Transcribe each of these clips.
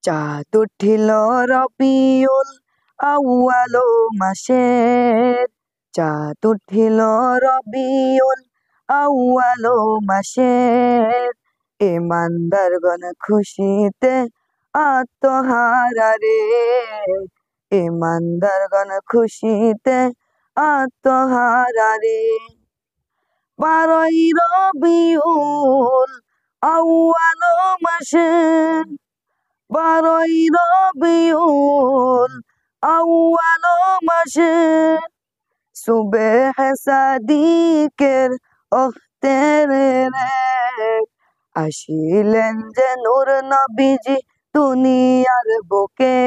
চাঁদ উঠিল রবিউল আউয়াল মাসের, চাঁদ উঠিল রবিউল আউয়াল মাসের। ইমানদারগণ খুশিতে আত্মহারা রে, ইমানদারগণ খুশিতে আত্মহারা রে। 12ই রবিউল আউয়াল মাসের, 12ই রবিউল আউয়াল মাসের। সুবহ সাদিকের ওক্তের রে, আসিলেন যে নূর নবীজি দুনিয়ার বুকে।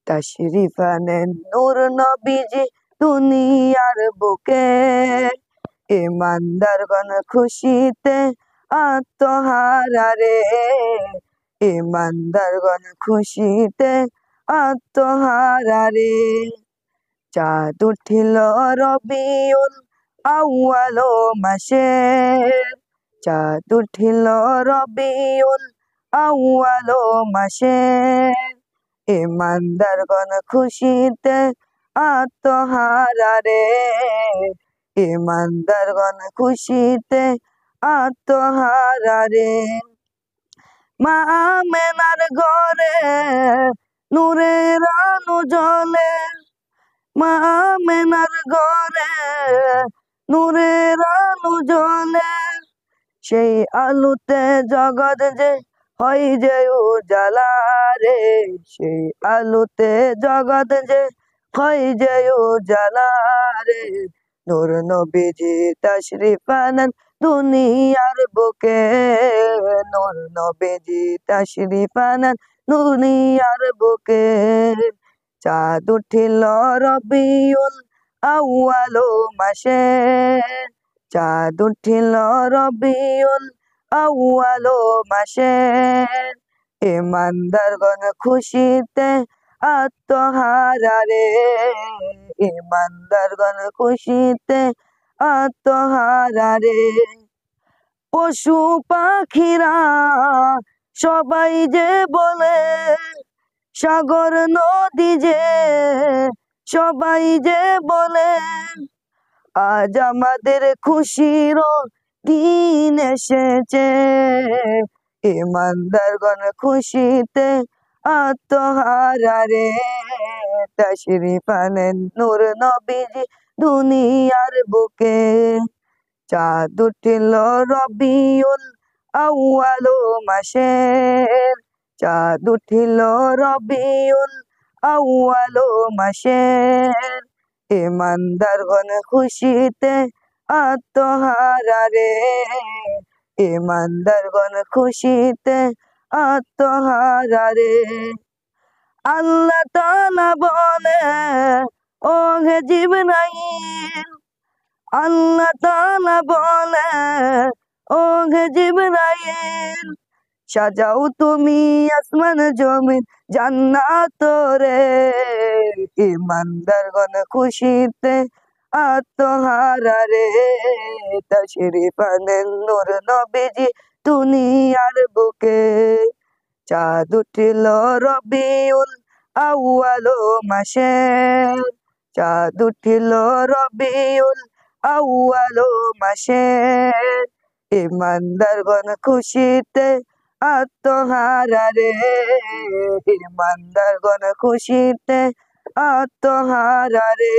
তাশরিফ আনেন নূর নবীজি দুনিয়ার বুকে। ইমানদারগণ খুশিতে আত্মহারা রে, ইমানদারগণ খুশিতে আত্মহারা রে। চাঁদ উঠিল রবিউল আউয়াল মাসের, চাঁদ উঠিল রবিউল আউয়াল মাসের। ইমানদারগণ খুশিতে আত্মহারা রে, ইমানদারগণ খুশিতে আত্মহারা রে। মা আমেনার ঘরে নূরের আলো জ্বলে, মা আমেনার ঘরে নূরের আলো জ্বলে। সেই আলোতে জগৎ যে হয় যে উজালা রে, সেই আলোতে জগৎ যে হয় যে উজালা রে। নূর নবীজি তাশরিফ আনেন দুনিয়ার বুকে, নূর নবীজি তাশরিফ আনেন দুনিয়ার বুকে। চাঁদ উঠিল রবিউল আউয়াল মাসের, চাঁদ উঠিল রবিউল আউয়াল মাসের। ইমানদারগণ খুশিতে আত্মহারা রে, ইমানদারগণ খুশিতে আত্মহারা রে। পশু পাখিরা সবাই যে বলে, সাগর নদী যে সবাই যে বলে, আজ আমাদের খুশির দিন এসেছে। ইমানদারগণ খুশিতে আত্মহারা রে, তাশরিফ আনেন নূর নবীজি দুনিয়ার বুকে। চাঁদ উঠিল রবিউল আউয়াল মাসের, চাঁদ উঠিল রবিউল আউয়াল মাসের। ইমানদারগণ খুশিতে আত্মহারা রে, ইমানদারগণ খুশিতে আত্মহারা রে। আল্লাহ তাআলা বলে ও হে জিবরাইল, আল্লাহ তাআলা বলে ও হে জিবরাইল, সাজাও তুমি আসমান জমিন জান্নাত রে। ইমানদারগণ খুশিতে আত্মহারা রে, তাশরিফ আনেন নূর নবীজি দুনিয়ার বুকে। চাঁদ উঠিল রবিউল আউয়াল মাসের, চাঁদ উঠিল রবিউল আউয়াল মাসের। ইমানদারগণ খুশিতে আত্মহারা রে, ইমানদারগণ খুশিতে আত্মহারা রে।